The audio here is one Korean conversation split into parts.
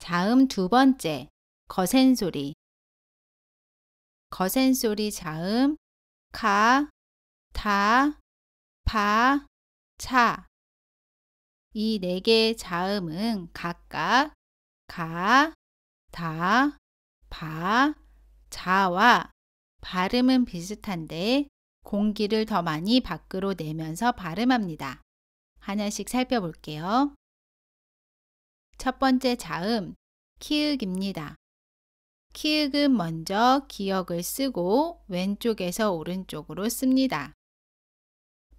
자음 두 번째, 거센소리. 거센소리 자음 가, 다, 바, 차. 이 네 개의 자음은 각각 가, 다, 바, 자와 발음은 비슷한데 공기를 더 많이 밖으로 내면서 발음합니다. 하나씩 살펴볼게요. 첫 번째 자음, 키읔입니다. 키읔은 먼저 기역을 쓰고 왼쪽에서 오른쪽으로 씁니다.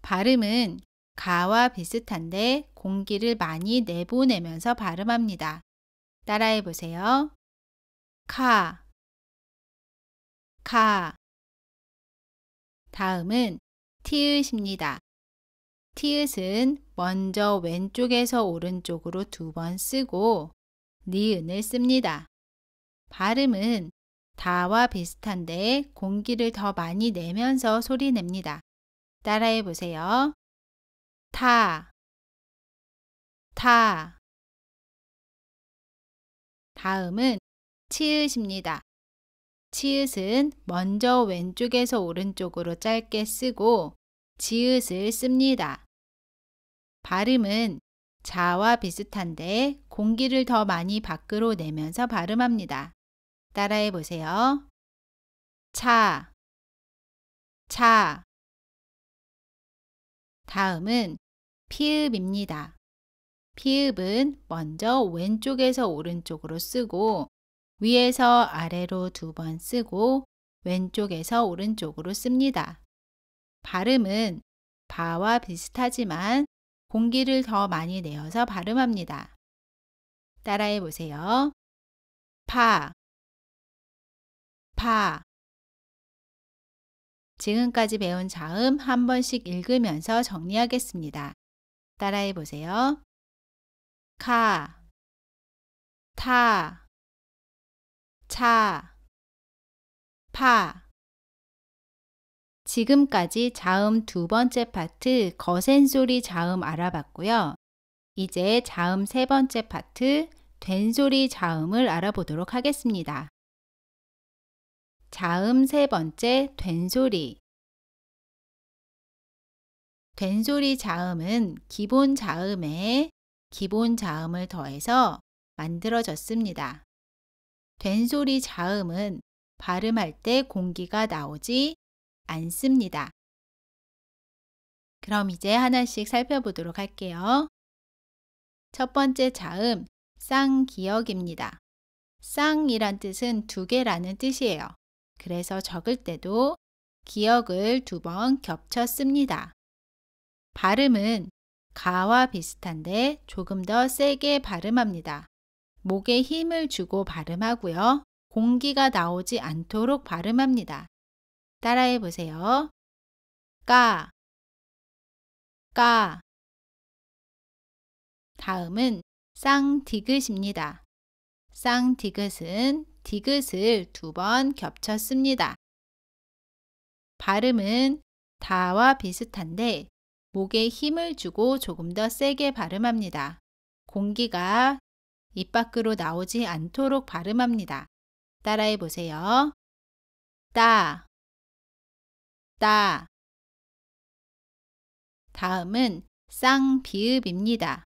발음은 가와 비슷한데 공기를 많이 내보내면서 발음합니다. 따라해 보세요. 카, 카. 다음은 티읕입니다. 티읕은 먼저 왼쪽에서 오른쪽으로 두 번 쓰고 니은을 씁니다. 발음은 다와 비슷한데 공기를 더 많이 내면서 소리 냅니다. 따라해 보세요. 타, 타. 다음은 치읓입니다. 치읓은 먼저 왼쪽에서 오른쪽으로 짧게 쓰고 지읒을 씁니다. 발음은 자와 비슷한데 공기를 더 많이 밖으로 내면서 발음합니다. 따라해 보세요. 차, 차. 다음은 피읍입니다. 피읍은 먼저 왼쪽에서 오른쪽으로 쓰고 위에서 아래로 두 번 쓰고 왼쪽에서 오른쪽으로 씁니다. 발음은 바와 비슷하지만 공기를 더 많이 내어서 발음합니다. 따라해 보세요. 파, 파. 지금까지 배운 자음 한 번씩 읽으면서 정리하겠습니다. 따라해 보세요. 카, 타, 차, 파. 지금까지 자음 두 번째 파트 거센소리 자음 알아봤고요. 이제 자음 세 번째 파트 된소리 자음을 알아보도록 하겠습니다. 자음 세 번째 된소리. 된소리 자음은 기본 자음에 기본 자음을 더해서 만들어졌습니다. 된소리 자음은 발음할 때 공기가 나오지 않습니다. 그럼 이제 하나씩 살펴보도록 할게요. 첫 번째 자음, 쌍기역입니다. 쌍이란 뜻은 두 개라는 뜻이에요. 그래서 적을 때도 기역을 두 번 겹쳐 씁니다. 발음은 가와 비슷한데 조금 더 세게 발음합니다. 목에 힘을 주고 발음하고요. 공기가 나오지 않도록 발음합니다. 따라해 보세요. 까, 까. 다음은 쌍디귿입니다. 쌍디귿은 디귿을 두 번 겹쳐 씁니다. 발음은 다와 비슷한데 목에 힘을 주고 조금 더 세게 발음합니다. 공기가 입 밖으로 나오지 않도록 발음합니다. 따라해 보세요. 따, 따. 다음은 쌍비읍입니다.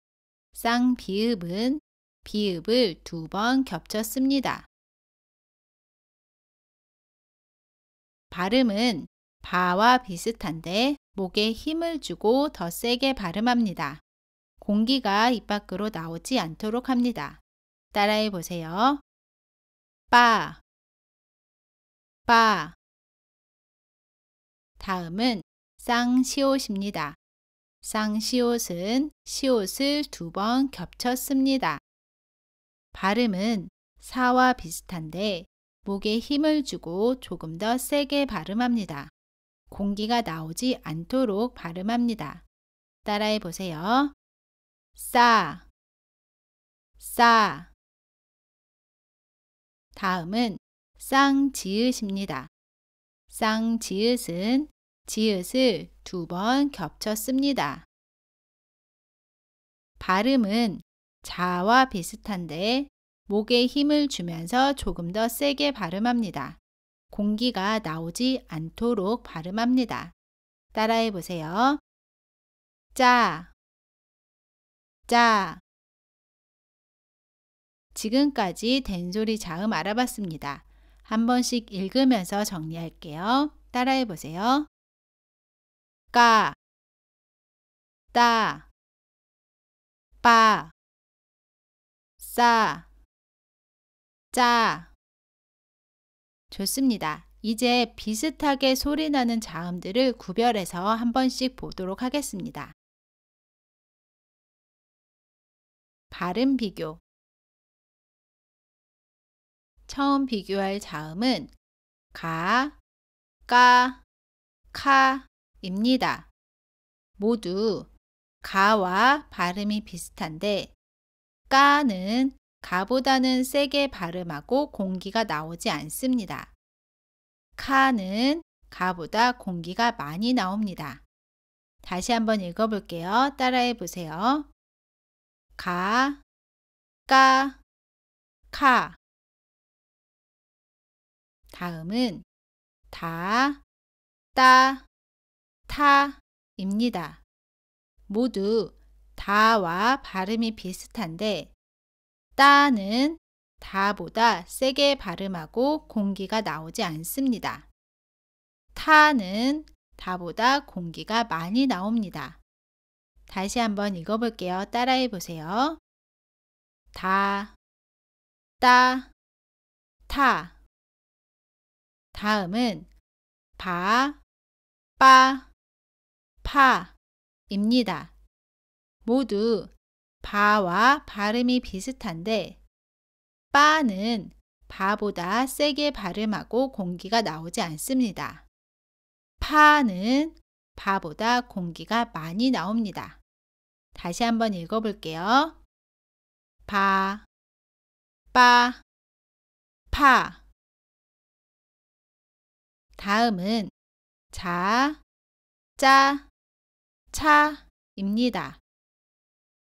쌍비읍은 비읍을 두 번 겹쳐 씁니다. 발음은 바와 비슷한데 목에 힘을 주고 더 세게 발음합니다. 공기가 입 밖으로 나오지 않도록 합니다. 따라해 보세요. 빠, 빠. 다음은 쌍시옷입니다. 쌍시옷은 시옷을 두 번 겹쳐 씁니다. 발음은 사와 비슷한데 목에 힘을 주고 조금 더 세게 발음합니다. 공기가 나오지 않도록 발음합니다. 따라해 보세요. 싸, 싸. 다음은 쌍지읒입니다. 쌍지읒은 지읒을 두 번 겹쳐 씁니다. 발음은 자와 비슷한데 목에 힘을 주면서 조금 더 세게 발음합니다. 공기가 나오지 않도록 발음합니다. 따라해 보세요. 짜, 짜. 지금까지 된소리 자음 알아봤습니다. 한 번씩 읽으면서 정리할게요. 따라해 보세요. 까, 따, 빠, 싸, 짜. 좋습니다. 이제 비슷하게 소리 나는 자음들을 구별해서 한 번씩 보도록 하겠습니다. 발음 비교. 처음 비교할 자음은 가, 까, 카입니다. 모두 가와 발음이 비슷한데 까는 가보다는 세게 발음하고 공기가 나오지 않습니다. 카는 가보다 공기가 많이 나옵니다. 다시 한번 읽어볼게요. 따라해 보세요. 가, 까, 카. 다음은 다, 따, 타입니다. 모두 다와 발음이 비슷한데 따는 다보다 세게 발음하고 공기가 나오지 않습니다. 타는 다보다 공기가 많이 나옵니다. 다시 한번 읽어볼게요. 따라해 보세요. 다, 따, 타. 다음은 바, 빠, 파입니다. 모두 바와 발음이 비슷한데 빠는 바보다 세게 발음하고 공기가 나오지 않습니다. 파는 바보다 공기가 많이 나옵니다. 다시 한번 읽어볼게요. 바, 빠, 파. 다음은 자, 짜, 차입니다.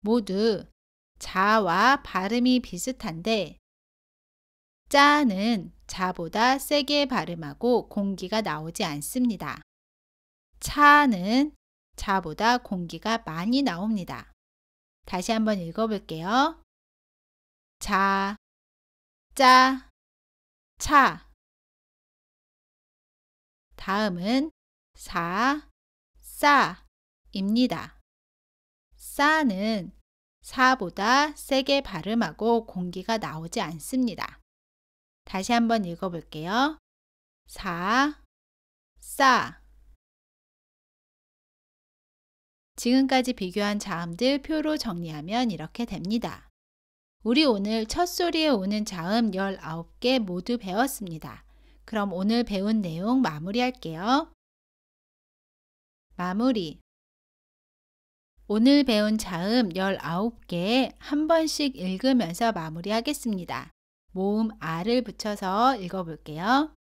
모두 자와 발음이 비슷한데 짜는 자보다 세게 발음하고 공기가 나오지 않습니다. 차는 자보다 공기가 많이 나옵니다. 다시 한번 읽어볼게요. 자, 짜, 차. 다음은 사, 싸입니다. 싸는 사보다 세게 발음하고 공기가 나오지 않습니다. 다시 한번 읽어볼게요. 사, 싸. 지금까지 비교한 자음들 표로 정리하면 이렇게 됩니다. 우리 오늘 첫 소리에 오는 자음 19개 모두 배웠습니다. 그럼 오늘 배운 내용 마무리할게요. 마무리. 오늘 배운 자음 19개 한 번씩 읽으면서 마무리하겠습니다. 모음 아를 붙여서 읽어볼게요.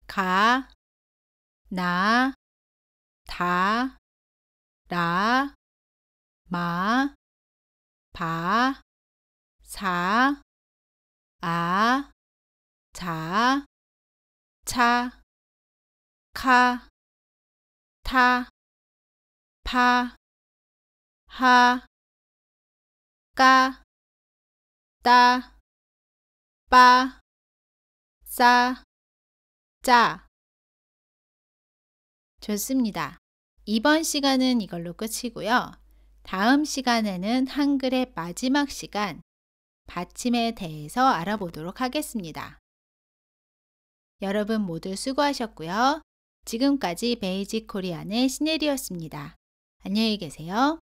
가, 나, 다, 라, 마, 바, 사, 아, 자, 차, 카, 타, 파, 하, 까, 따, 빠, 싸, 짜. 좋습니다. 이번 시간은 이걸로 끝이고요. 다음 시간에는 한글의 마지막 시간, 받침에 대해서 알아보도록 하겠습니다. 여러분 모두 수고하셨고요. 지금까지 베이직 코리안의 신혜리였습니다. 안녕히 계세요.